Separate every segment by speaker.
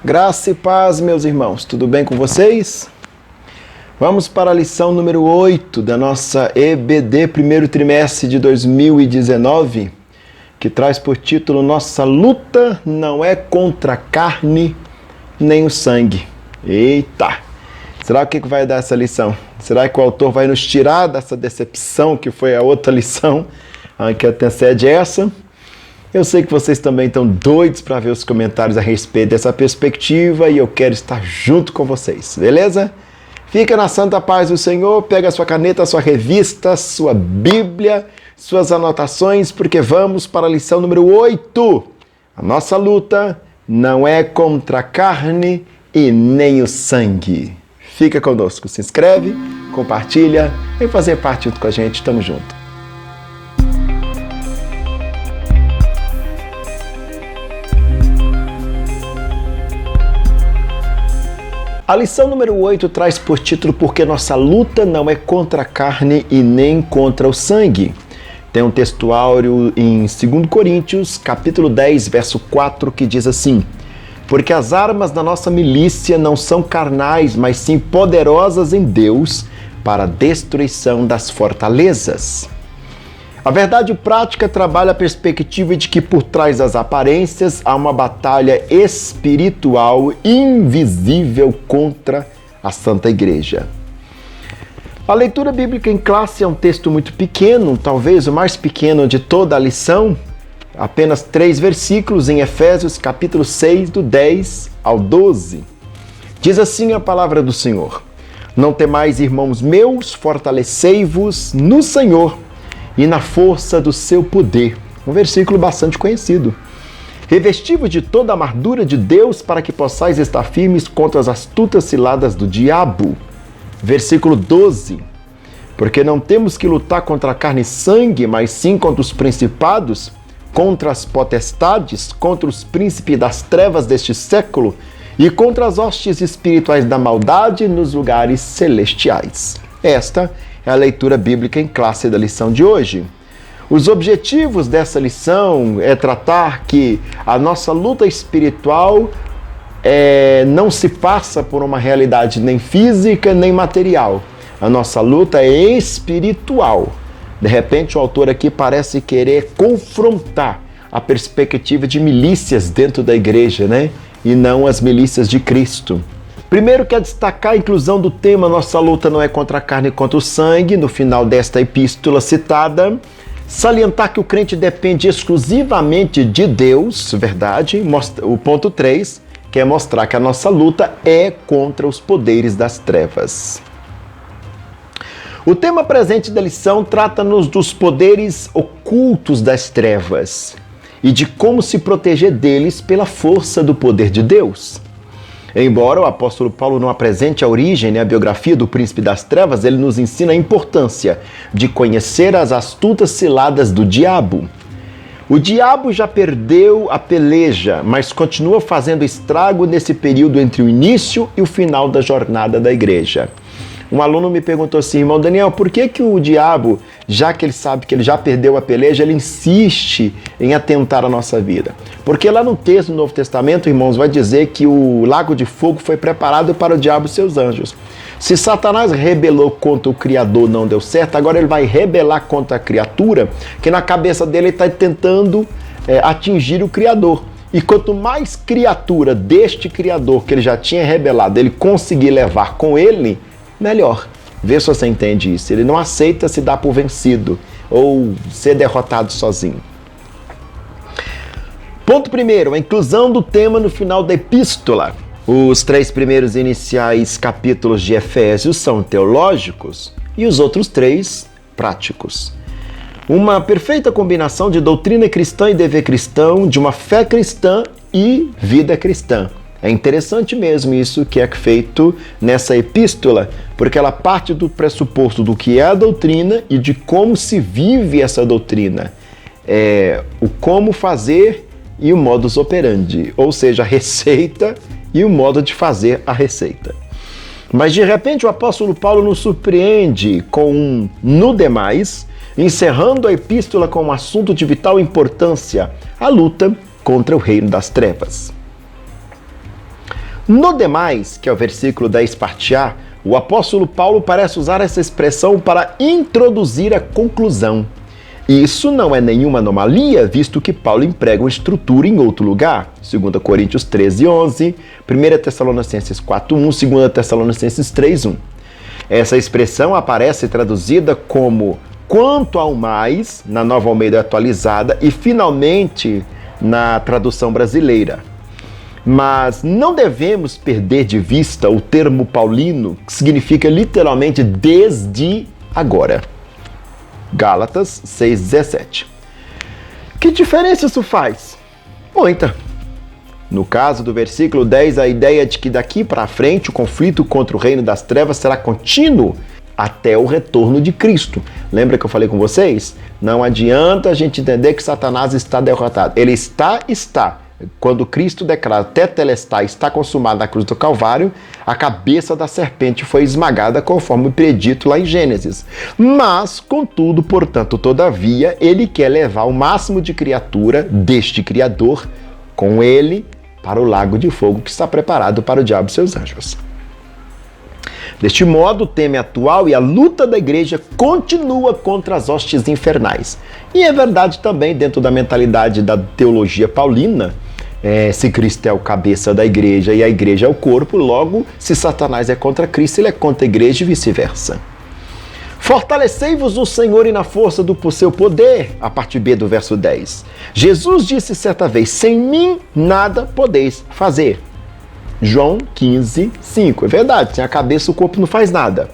Speaker 1: Graça e paz, meus irmãos, tudo bem com vocês? Vamos para a lição número 8 da nossa EBD, primeiro trimestre de 2019, que traz por título: Nossa luta não é contra a carne nem o sangue. Eita! Será que vai dar essa lição? Será que o autor vai nos tirar dessa decepção que foi a outra lição que antecede essa? Eu sei que vocês também estão doidos para ver os comentários a respeito dessa perspectiva e eu quero estar junto com vocês, beleza? Fica na santa paz do Senhor, pega a sua caneta, a sua revista, sua Bíblia, suas anotações, porque vamos para a lição número 8. A nossa luta não é contra a carne e nem o sangue. Fica conosco, se inscreve, compartilha, vem fazer parte junto com a gente, tamo junto. A lição número 8 traz por título: Porque nossa luta não é contra a carne e nem contra o sangue. Tem um textuário em 2 Coríntios, capítulo 10, verso 4, que diz assim: Porque as armas da nossa milícia não são carnais, mas sim poderosas em Deus para a destruição das fortalezas. A verdade prática trabalha a perspectiva de que por trás das aparências há uma batalha espiritual invisível contra a Santa Igreja. A leitura bíblica em classe é um texto muito pequeno, talvez o mais pequeno de toda a lição, apenas 3 versículos em Efésios capítulo 6, do 10 ao 12. Diz assim a palavra do Senhor: Não temais, irmãos meus, fortalecei-vos no Senhor e na força do seu poder. Um versículo bastante conhecido. Revesti-vos de toda a armadura de Deus para que possais estar firmes contra as astutas ciladas do diabo. Versículo 12. Porque não temos que lutar contra a carne e sangue, mas sim contra os principados, contra as potestades, contra os príncipes das trevas deste século e contra as hostes espirituais da maldade nos lugares celestiais. Esta é a leitura bíblica em classe da lição de hoje. Os objetivos dessa lição é tratar que a nossa luta espiritual não se passa por uma realidade nem física nem material. A nossa luta é espiritual. De repente, o autor aqui parece querer confrontar a perspectiva de milícias dentro da igreja, né? E não as milícias de Cristo. Primeiro, quer destacar a inclusão do tema Nossa luta não é contra a carne e contra o sangue, no final desta epístola citada. Salientar que o crente depende exclusivamente de Deus, verdade? O ponto 3, que é mostrar que a nossa luta é contra os poderes das trevas. O tema presente da lição trata-nos dos poderes ocultos das trevas e de como se proteger deles pela força do poder de Deus. Embora o apóstolo Paulo não apresente a origem, a biografia do príncipe das trevas, ele nos ensina a importância de conhecer as astutas ciladas do diabo. O diabo já perdeu a peleja, mas continua fazendo estrago nesse período entre o início e o final da jornada da igreja. Um aluno me perguntou assim: irmão Daniel, por que o diabo, já que ele sabe que ele já perdeu a peleja, ele insiste em atentar a nossa vida? Porque lá no texto do Novo Testamento, irmãos, vai dizer que o lago de fogo foi preparado para o diabo e seus anjos. Se Satanás rebelou contra o Criador, não deu certo, agora ele vai rebelar contra a criatura, que na cabeça dele está tentando atingir o Criador. E quanto mais criatura deste Criador que ele já tinha rebelado, ele conseguir levar com ele, melhor. Vê se você entende isso. Ele não aceita se dar por vencido ou ser derrotado sozinho. Ponto primeiro, a inclusão do tema no final da epístola. Os 3 primeiros iniciais capítulos de Efésios são teológicos e os outros 3 práticos. Uma perfeita combinação de doutrina cristã e dever cristão, de uma fé cristã e vida cristã. É interessante mesmo isso que é feito nessa epístola, porque ela parte do pressuposto do que é a doutrina e de como se vive essa doutrina. O como fazer e o modus operandi, ou seja, a receita e o modo de fazer a receita. Mas de repente o apóstolo Paulo nos surpreende com um no demais, encerrando a epístola com um assunto de vital importância: a luta contra o reino das trevas. No demais, que é o versículo 10 parte A, o apóstolo Paulo parece usar essa expressão para introduzir a conclusão. Isso não é nenhuma anomalia, visto que Paulo emprega uma estrutura em outro lugar. 2 Coríntios 13:11, 1 Tessalonicenses 4:1, 2 Tessalonicenses 3:1. Essa expressão aparece traduzida como quanto ao mais, na Nova Almeida Atualizada, e finalmente na tradução brasileira. Mas não devemos perder de vista o termo paulino, que significa literalmente desde agora. Gálatas 6:17. Que diferença isso faz? Muita. No caso do versículo 10, a ideia de que daqui para frente o conflito contra o reino das trevas será contínuo até o retorno de Cristo. Lembra que eu falei com vocês? Não adianta a gente entender que Satanás está derrotado. Ele está. Quando Cristo declara tetelestai, está consumado na cruz do Calvário, a cabeça da serpente foi esmagada conforme predito lá em Gênesis. Mas, contudo, portanto, todavia, ele quer levar o máximo de criatura deste Criador com ele para o lago de fogo que está preparado para o diabo e seus anjos. Deste modo, o tema atual e a luta da igreja continua contra as hostes infernais. E é verdade também, dentro da mentalidade da teologia paulina, se Cristo é o cabeça da igreja e a igreja é o corpo, logo, se Satanás é contra Cristo, ele é contra a igreja e vice-versa. Fortalecei-vos no Senhor e na força do seu poder, a parte B do verso 10. Jesus disse certa vez, sem mim nada podeis fazer. João 15:5. É verdade, sem a cabeça o corpo não faz nada.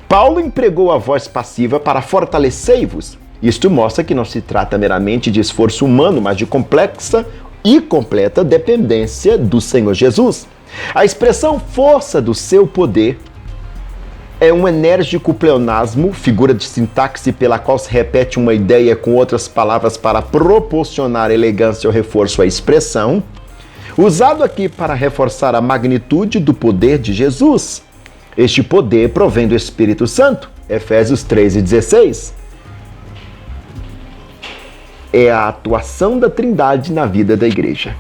Speaker 1: Paulo empregou a voz passiva para fortalecei-vos. Isto mostra que não se trata meramente de esforço humano, mas de complexa e completa dependência do Senhor Jesus. A expressão força do seu poder é um enérgico pleonasmo, figura de sintaxe pela qual se repete uma ideia com outras palavras para proporcionar elegância ou reforço à expressão, usado aqui para reforçar a magnitude do poder de Jesus. Este poder provém do Espírito Santo, Efésios 3:16. É a atuação da Trindade na vida da igreja.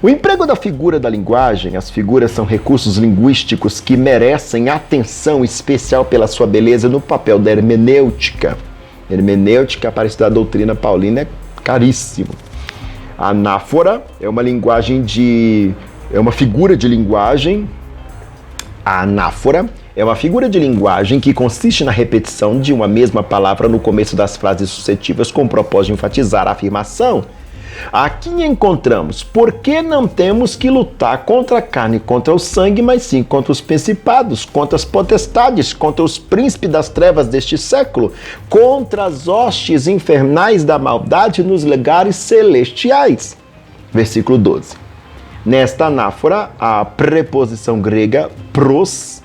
Speaker 1: O emprego da figura da linguagem, as figuras são recursos linguísticos que merecem atenção especial pela sua beleza no papel da hermenêutica. Hermenêutica, para estudar a doutrina paulina, é caríssimo. A anáfora é uma figura de linguagem. A anáfora é uma figura de linguagem que consiste na repetição de uma mesma palavra no começo das frases suscetivas com o propósito de enfatizar a afirmação. Aqui encontramos, por que não temos que lutar contra a carne e contra o sangue, mas sim contra os principados, contra as potestades, contra os príncipes das trevas deste século, contra as hostes infernais da maldade nos lugares celestiais. Versículo 12. Nesta anáfora, a preposição grega pros,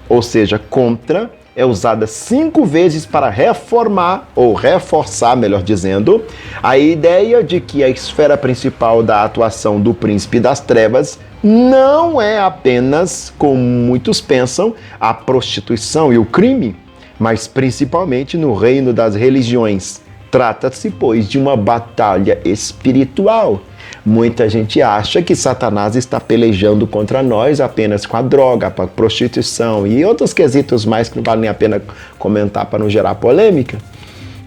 Speaker 1: ou seja, contra, é usada 5 vezes para reformar, ou reforçar, melhor dizendo, a ideia de que a esfera principal da atuação do príncipe das trevas não é apenas, como muitos pensam, a prostituição e o crime, mas principalmente no reino das religiões. Trata-se, pois, de uma batalha espiritual. Muita gente acha que Satanás está pelejando contra nós apenas com a droga, com a prostituição e outros quesitos mais que não valem a pena comentar para não gerar polêmica.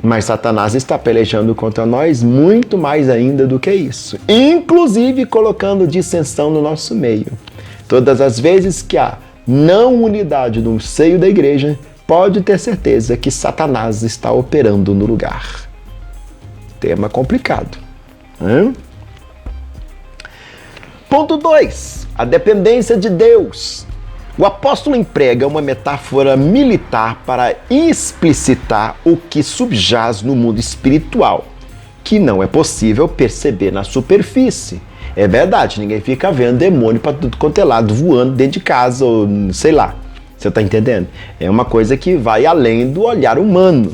Speaker 1: Mas Satanás está pelejando contra nós muito mais ainda do que isso, inclusive colocando dissensão no nosso meio. Todas as vezes que há não unidade no seio da igreja, pode ter certeza que Satanás está operando no lugar. Tema complicado. Ponto 2. A dependência de Deus. O apóstolo emprega uma metáfora militar para explicitar o que subjaz no mundo espiritual, que não é possível perceber na superfície. É verdade, ninguém fica vendo demônio para tudo quanto é lado, voando dentro de casa, ou sei lá. Você está entendendo? É uma coisa que vai além do olhar humano.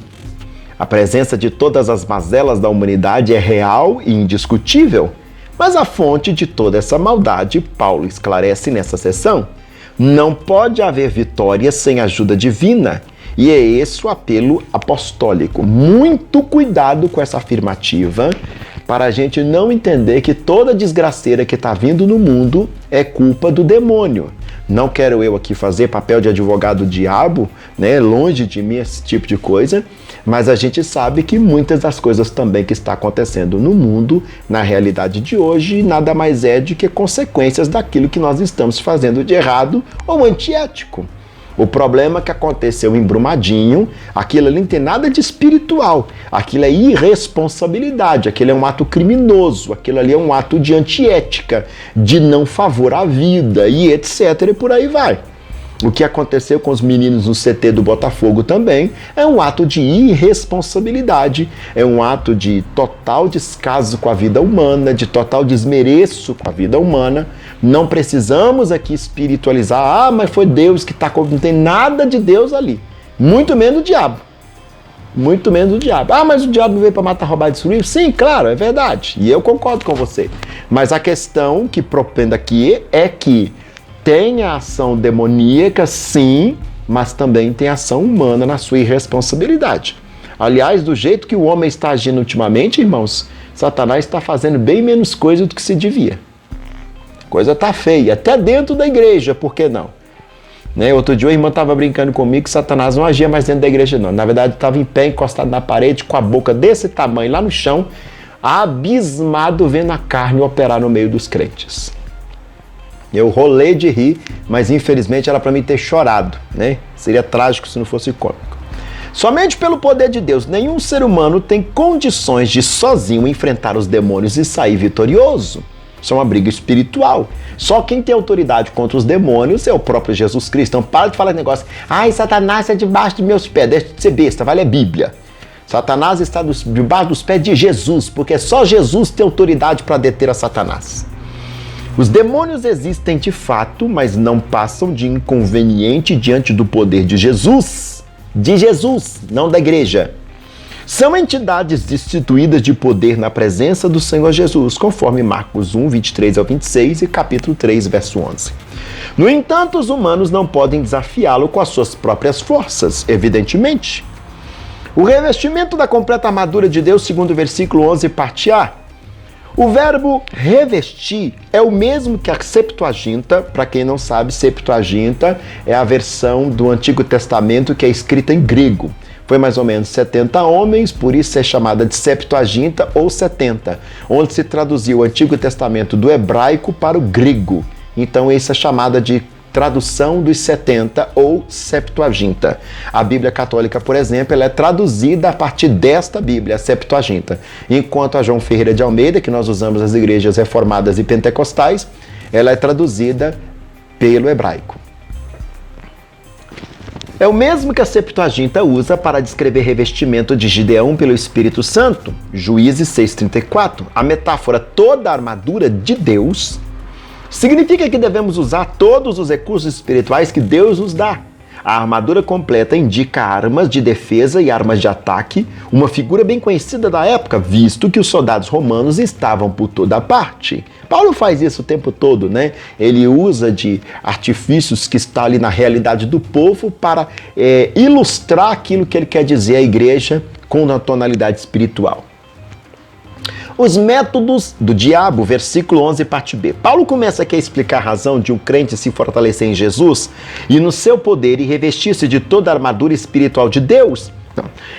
Speaker 1: A presença de todas as mazelas da humanidade é real e indiscutível. Mas a fonte de toda essa maldade, Paulo esclarece nessa seção, não pode haver vitória sem ajuda divina. E é esse o apelo apostólico. Muito cuidado com essa afirmativa, para a gente não entender que toda desgraceira que está vindo no mundo é culpa do demônio. Não quero eu aqui fazer papel de advogado do diabo, né? Longe de mim esse tipo de coisa, mas a gente sabe que muitas das coisas também que está acontecendo no mundo, na realidade de hoje, nada mais é do que consequências daquilo que nós estamos fazendo de errado ou antiético. O problema que aconteceu em Brumadinho, aquilo ali não tem nada de espiritual, aquilo é irresponsabilidade, aquilo é um ato criminoso, aquilo ali é um ato de antiética, de não favor à vida e etc. e por aí vai. O que aconteceu com os meninos no CT do Botafogo também é um ato de irresponsabilidade, é um ato de total descaso com a vida humana, de total desmereço com a vida humana. Não precisamos aqui espiritualizar, mas foi Deus que está... Não tem nada de Deus ali, muito menos o diabo. Muito menos o diabo. Mas o diabo veio para matar, roubar e destruir? Sim, claro, é verdade. E eu concordo com você. Mas a questão que propendo aqui é que tem a ação demoníaca, sim, mas também tem ação humana na sua irresponsabilidade. Aliás, do jeito que o homem está agindo ultimamente, irmãos, Satanás está fazendo bem menos coisa do que se devia. A coisa está feia, até dentro da igreja, por que não? Né? Outro dia o irmão estava brincando comigo que Satanás não agia mais dentro da igreja, não. Na verdade, estava em pé, encostado na parede, com a boca desse tamanho lá no chão, abismado, vendo a carne operar no meio dos crentes. Eu rolei de rir, mas infelizmente era para mim ter chorado, né? Seria trágico se não fosse cômico. Somente pelo poder de Deus, nenhum ser humano tem condições de sozinho enfrentar os demônios e sair vitorioso. Isso é uma briga espiritual. Só quem tem autoridade contra os demônios é o próprio Jesus Cristo. Então para de falar esse negócio. Satanás é debaixo dos meus pés. Deixa de ser besta, vale a Bíblia. Satanás está debaixo dos pés de Jesus, porque só Jesus tem autoridade para deter a Satanás. Os demônios existem de fato, mas não passam de inconveniente diante do poder de Jesus, não da igreja. São entidades destituídas de poder na presença do Senhor Jesus, conforme Marcos 1, 23 ao 26 e capítulo 3, verso 11. No entanto, os humanos não podem desafiá-lo com as suas próprias forças, evidentemente. O revestimento da completa armadura de Deus, segundo o versículo 11, parte A. O verbo revestir é o mesmo que a Septuaginta. Para quem não sabe, Septuaginta é a versão do Antigo Testamento que é escrita em grego. Foi mais ou menos 70 homens, por isso é chamada de Septuaginta ou 70, onde se traduziu o Antigo Testamento do hebraico para o grego. Então isso é chamada de tradução dos 70 ou Septuaginta. A Bíblia Católica, por exemplo, ela é traduzida a partir desta Bíblia, a Septuaginta. Enquanto a João Ferreira de Almeida, que nós usamos nas igrejas reformadas e pentecostais, ela é traduzida pelo hebraico. É o mesmo que a Septuaginta usa para descrever revestimento de Gideão pelo Espírito Santo, Juízes 6,34. A metáfora toda a armadura de Deus significa que devemos usar todos os recursos espirituais que Deus nos dá. A armadura completa indica armas de defesa e armas de ataque, uma figura bem conhecida da época, visto que os soldados romanos estavam por toda parte. Paulo faz isso o tempo todo, né? Ele usa de artifícios que estão ali na realidade do povo para ilustrar aquilo que ele quer dizer à igreja com uma tonalidade espiritual. Os métodos do diabo, versículo 11, parte B. Paulo começa aqui a explicar a razão de um crente se fortalecer em Jesus e no seu poder e revestir-se de toda a armadura espiritual de Deus.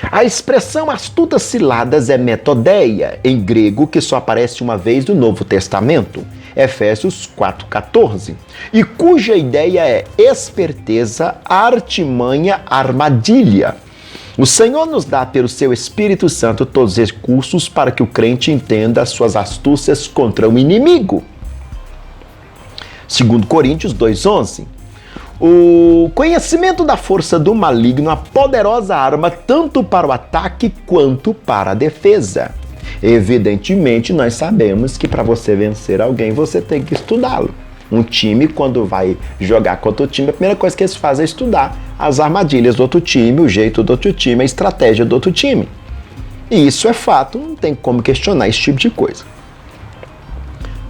Speaker 1: A expressão astutas ciladas é metodeia, em grego, que só aparece uma vez no Novo Testamento, Efésios 4,14, e cuja ideia é esperteza, artimanha, armadilha. O Senhor nos dá pelo seu Espírito Santo todos os recursos para que o crente entenda as suas astúcias contra o inimigo. 2 Coríntios 2,11. O conhecimento da força do maligno, a poderosa arma tanto para o ataque quanto para a defesa. Evidentemente, nós sabemos que para você vencer alguém, você tem que estudá-lo. Um time, quando vai jogar contra o time, a primeira coisa que eles fazem é estudar as armadilhas do outro time, o jeito do outro time, a estratégia do outro time. E isso é fato, não tem como questionar esse tipo de coisa.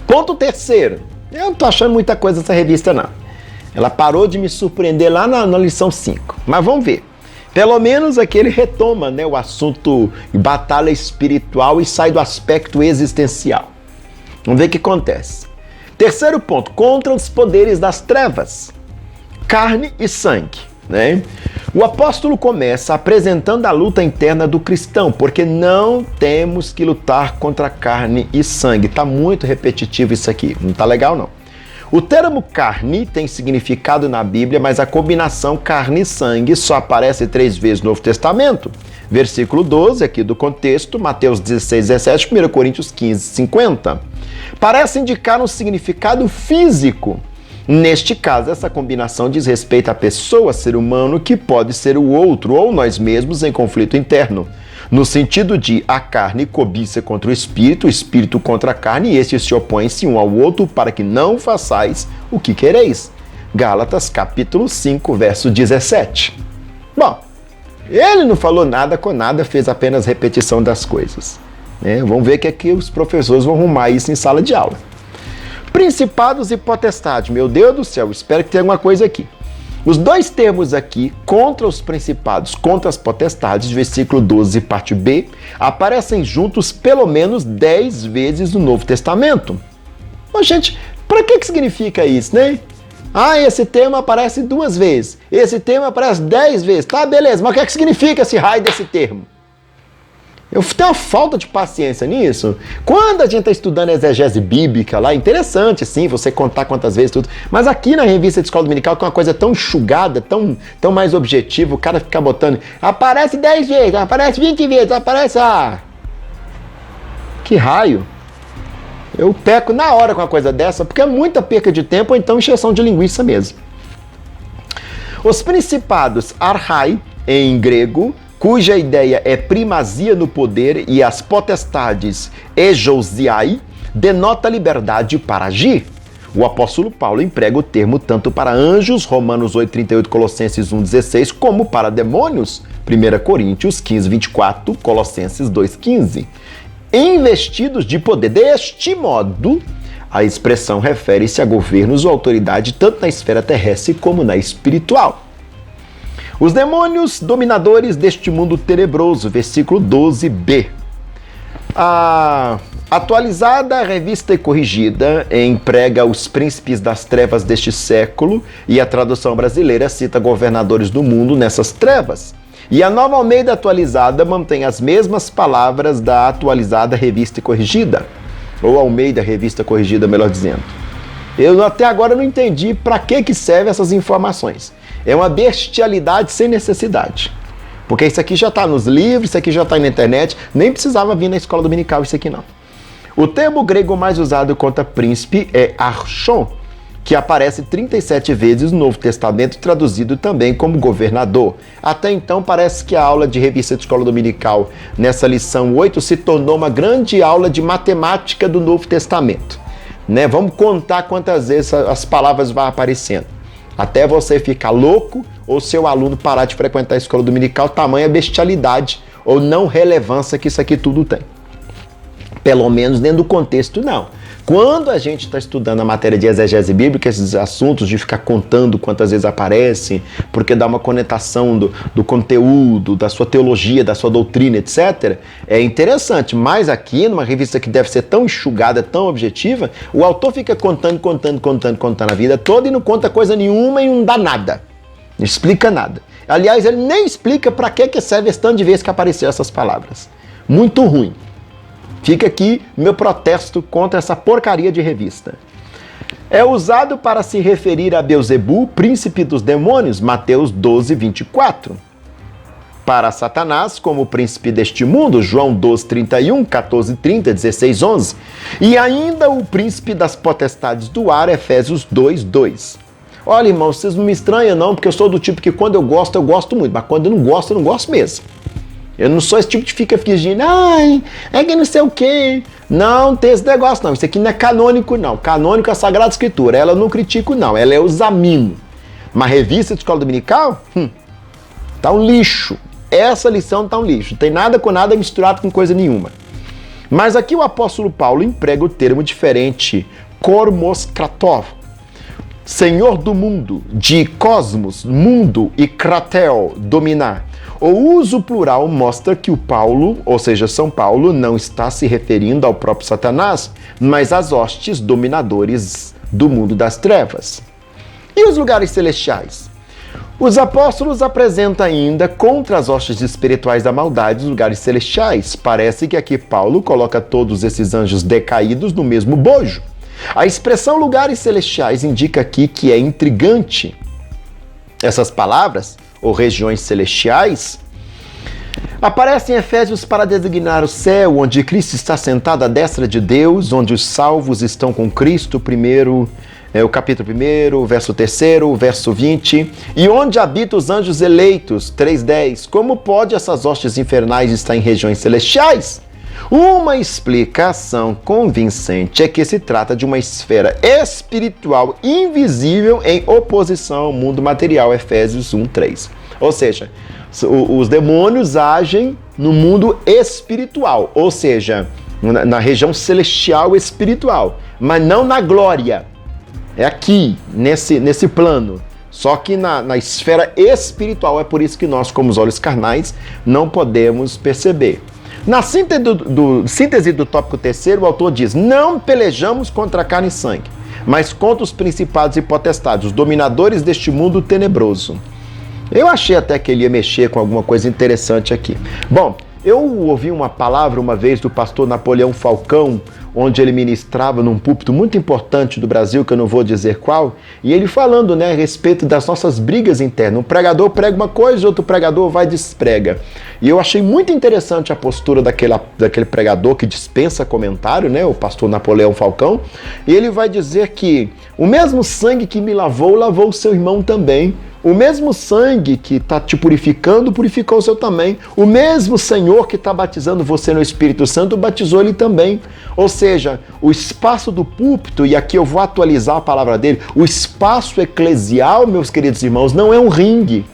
Speaker 1: Ponto terceiro. Eu não tô achando muita coisa nessa revista, não. Ela parou de me surpreender lá na lição 5. Mas vamos ver. Pelo menos aqui ele retoma, né, o assunto batalha espiritual e sai do aspecto existencial. Vamos ver o que acontece. Terceiro ponto, contra os poderes das trevas, carne e sangue. Né? O apóstolo começa apresentando a luta interna do cristão, porque não temos que lutar contra carne e sangue. Está muito repetitivo isso aqui, não está legal não. O termo carne tem significado na Bíblia, mas a combinação carne e sangue só aparece 3 vezes no Novo Testamento. Versículo 12 aqui do contexto, Mateus 16, 17, 1 Coríntios 15, 50. Parece indicar um significado físico. Neste caso, essa combinação diz respeito à pessoa, ser humano, que pode ser o outro ou nós mesmos em conflito interno. No sentido de a carne cobiça contra o espírito contra a carne, e estes se opõem-se um ao outro para que não façais o que quereis. Gálatas capítulo 5, verso 17. Bom, ele não falou nada com nada, fez apenas repetição das coisas. Vamos ver que aqui os professores vão arrumar isso em sala de aula. Principados e potestades, meu Deus do céu, espero que tenha alguma coisa aqui. Os dois termos aqui, contra os principados, contra as potestades, versículo 12, parte B, aparecem juntos pelo menos 10 vezes no Novo Testamento. Mas, gente, para que significa isso, né? Esse termo aparece 2 vezes, esse termo aparece 10 vezes, tá, beleza, mas o que significa esse raio desse termo? Eu tenho uma falta de paciência nisso. Quando a gente está estudando exegese bíblica lá, interessante, sim, você contar quantas vezes tudo. Mas aqui na revista de escola dominical, que é uma coisa tão enxugada, tão mais objetiva, o cara fica botando, aparece 10 vezes, aparece 20 vezes, aparece... que raio. Eu peco na hora com uma coisa dessa, porque é muita perca de tempo ou então encheção de linguiça mesmo. Os principados archai, em grego, cuja ideia é primazia no poder, e as potestades exousiai, denota liberdade para agir. O apóstolo Paulo emprega o termo tanto para anjos, Romanos 8,38, Colossenses 1,16, como para demônios, 1 Coríntios 15, 24, Colossenses 2,15. Investidos de poder. Deste modo, a expressão refere-se a governos ou autoridade tanto na esfera terrestre como na espiritual. Os demônios dominadores deste mundo tenebroso, versículo 12b. A atualizada Revista e Corrigida emprega os príncipes das trevas deste século, e a tradução brasileira cita governadores do mundo nessas trevas. E a Nova Almeida atualizada mantém as mesmas palavras da atualizada Revista e Corrigida, ou Almeida Revista Corrigida, melhor dizendo. Eu até agora não entendi para que servem essas informações. É uma bestialidade sem necessidade. Porque isso aqui já está nos livros, isso aqui já está na internet, nem precisava vir na escola dominical isso aqui não. O termo grego mais usado contra príncipe é archon, que aparece 37 vezes no Novo Testamento, traduzido também como governador. Até então parece que a aula de revista de escola dominical, nessa lição 8, se tornou uma grande aula de matemática do Novo Testamento. Vamos contar quantas vezes as palavras vão aparecendo. Até você ficar louco ou seu aluno parar de frequentar a escola dominical, tamanha bestialidade ou não relevância que isso aqui tudo tem. Pelo menos dentro do contexto, não. Quando a gente está estudando a matéria de exegese bíblica, esses assuntos de ficar contando quantas vezes aparecem, porque dá uma conotação do conteúdo, da sua teologia, da sua doutrina, etc., é interessante. Mas aqui, numa revista que deve ser tão enxugada, tão objetiva, o autor fica contando a vida toda e não conta coisa nenhuma e não dá nada. Não explica nada. Aliás, ele nem explica para que serve esse tanto de vezes que apareceram essas palavras. Muito ruim. Fica aqui meu protesto contra essa porcaria de revista. É usado para se referir a Beelzebu, príncipe dos demônios, Mateus 12, 24. Para Satanás, como príncipe deste mundo, João 12, 31, 14, 30, 16, 11. E ainda o príncipe das potestades do ar, Efésios 2, 2. Olha, irmãos, vocês não me estranham não, porque eu sou do tipo que quando eu gosto muito, mas quando eu não gosto mesmo. Eu não sou esse tipo que fica fingindo, é que não sei o quê. Não tem esse negócio não, isso aqui não é canônico não. Canônico é a Sagrada Escritura, ela eu não critico não, ela eu examino. Uma revista de escola dominical, tá um lixo. Essa lição tá um lixo, não tem nada com nada misturado com coisa nenhuma. Mas aqui o apóstolo Paulo emprega o termo diferente, kormos kratov, senhor do mundo, de cosmos, mundo, e kratel, dominar. O uso plural mostra que o Paulo, ou seja, São Paulo, não está se referindo ao próprio Satanás, mas às hostes dominadores do mundo das trevas. E os lugares celestiais? Os apóstolos apresentam ainda contra as hostes espirituais da maldade os lugares celestiais. Parece que aqui Paulo coloca todos esses anjos decaídos no mesmo bojo. A expressão lugares celestiais indica aqui que é intrigante. Essas palavras, ou regiões celestiais, aparecem em Efésios para designar o céu, onde Cristo está sentado à destra de Deus, onde os salvos estão com Cristo, o capítulo 1, verso 3, verso 20, e onde habitam os anjos eleitos, 3:10. Como pode essas hostes infernais estar em regiões celestiais? Uma explicação convincente é que se trata de uma esfera espiritual invisível em oposição ao mundo material, Efésios 1:3. Ou seja, os demônios agem no mundo espiritual, ou seja, na região celestial espiritual, mas não na glória. É aqui, nesse plano. Só que na esfera espiritual, é por isso que nós, como os olhos carnais, não podemos perceber. Na síntese do tópico 3º, o autor diz: não pelejamos contra carne e sangue, mas contra os principados e potestades, os dominadores deste mundo tenebroso. Eu achei até que ele ia mexer com alguma coisa interessante aqui. Bom, eu ouvi uma palavra uma vez do pastor Napoleão Falcão, onde ele ministrava num púlpito muito importante do Brasil, que eu não vou dizer qual, e ele falando, a respeito das nossas brigas internas. Um pregador prega uma coisa, outro pregador vai e desprega. E eu achei muito interessante a postura daquele pregador que dispensa comentário, o pastor Napoleão Falcão, e ele vai dizer que o mesmo sangue que me lavou, lavou o seu irmão também. O mesmo sangue que está te purificando, purificou o seu também. O mesmo Senhor que está batizando você no Espírito Santo, batizou ele também. Ou seja, o espaço do púlpito, e aqui eu vou atualizar a palavra dele, o espaço eclesial, meus queridos irmãos, não é um ringue.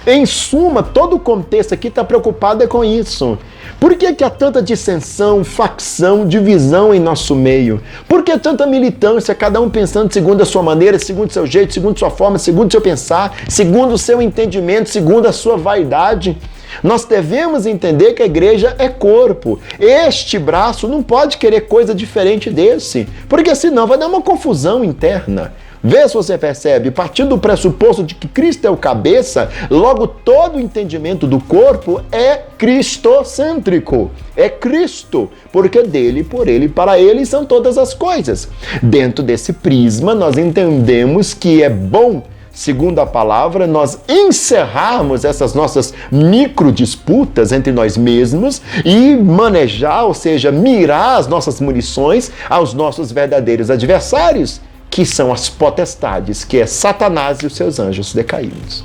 Speaker 1: Em suma, todo o contexto aqui está preocupado com isso. Por que há tanta dissensão, facção, divisão em nosso meio? Por que tanta militância, cada um pensando segundo a sua maneira, segundo o seu jeito, segundo a sua forma, segundo o seu pensar, segundo o seu entendimento, segundo a sua vaidade? Nós devemos entender que a igreja é corpo. Este braço não pode querer coisa diferente desse, porque senão vai dar uma confusão interna. Vê se você percebe, partindo do pressuposto de que Cristo é o cabeça, logo todo o entendimento do corpo é cristocêntrico. É Cristo, porque dele, por ele, para ele são todas as coisas. Dentro desse prisma, nós entendemos que é bom, segundo a palavra, nós encerrarmos essas nossas micro disputas entre nós mesmos e manejar, ou seja, mirar as nossas munições aos nossos verdadeiros adversários, que são as potestades, que é Satanás e os seus anjos decaídos.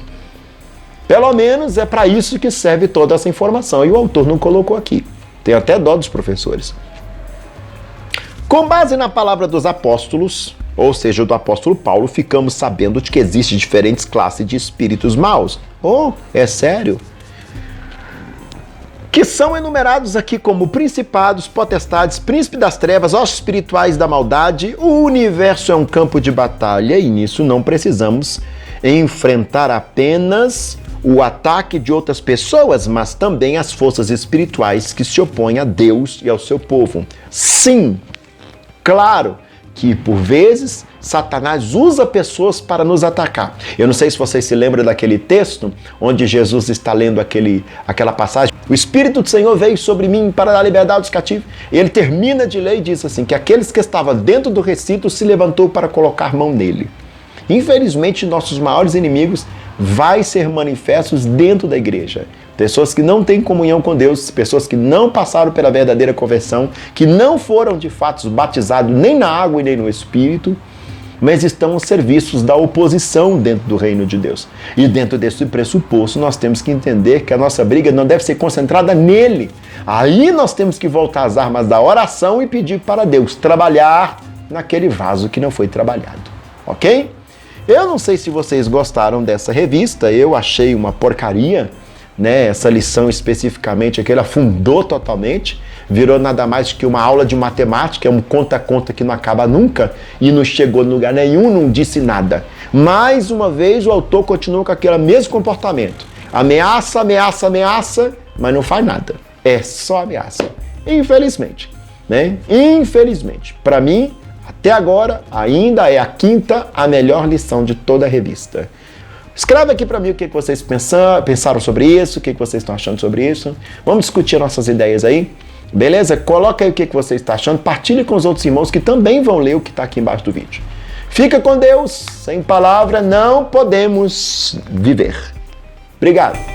Speaker 1: Pelo menos é para isso que serve toda essa informação, e o autor não colocou aqui. Tem até dó dos professores. Com base na palavra dos apóstolos, ou seja, do apóstolo Paulo, ficamos sabendo de que existem diferentes classes de espíritos maus. Oh, é sério? Que são enumerados aqui como principados, potestades, príncipe das trevas, hostes espirituais da maldade. O universo é um campo de batalha e nisso não precisamos enfrentar apenas o ataque de outras pessoas, mas também as forças espirituais que se opõem a Deus e ao seu povo. Sim, claro que por vezes Satanás usa pessoas para nos atacar. Eu não sei se vocês se lembram daquele texto onde Jesus está lendo aquela passagem. O Espírito do Senhor veio sobre mim para dar liberdade aos cativos. E ele termina de ler e diz assim, que aqueles que estavam dentro do recinto se levantou para colocar mão nele. Infelizmente, nossos maiores inimigos vai ser manifestos dentro da igreja. Pessoas que não têm comunhão com Deus, pessoas que não passaram pela verdadeira conversão, que não foram de fato batizados nem na água e nem no Espírito, mas estão aos serviços da oposição dentro do reino de Deus. E dentro desse pressuposto, nós temos que entender que a nossa briga não deve ser concentrada nele. Aí nós temos que voltar às armas da oração e pedir para Deus trabalhar naquele vaso que não foi trabalhado. Ok? Eu não sei se vocês gostaram dessa revista, eu achei uma porcaria, essa lição especificamente aqui, ela afundou totalmente, virou nada mais que uma aula de matemática, é um conta-conta que não acaba nunca e não chegou em lugar nenhum, não disse nada. Mais uma vez o autor continua com aquele mesmo comportamento. Ameaça, ameaça, ameaça, mas não faz nada. É só ameaça. Infelizmente, né? Infelizmente. Para mim, até agora, ainda é a quinta a melhor lição de toda a revista. Escreve aqui para mim o que vocês pensaram sobre isso, o que vocês estão achando sobre isso. Vamos discutir nossas ideias aí. Beleza? Coloca aí o que você está achando. Partilhe com os outros irmãos que também vão ler o que está aqui embaixo do vídeo. Fica com Deus. Sem palavra não podemos viver. Obrigado.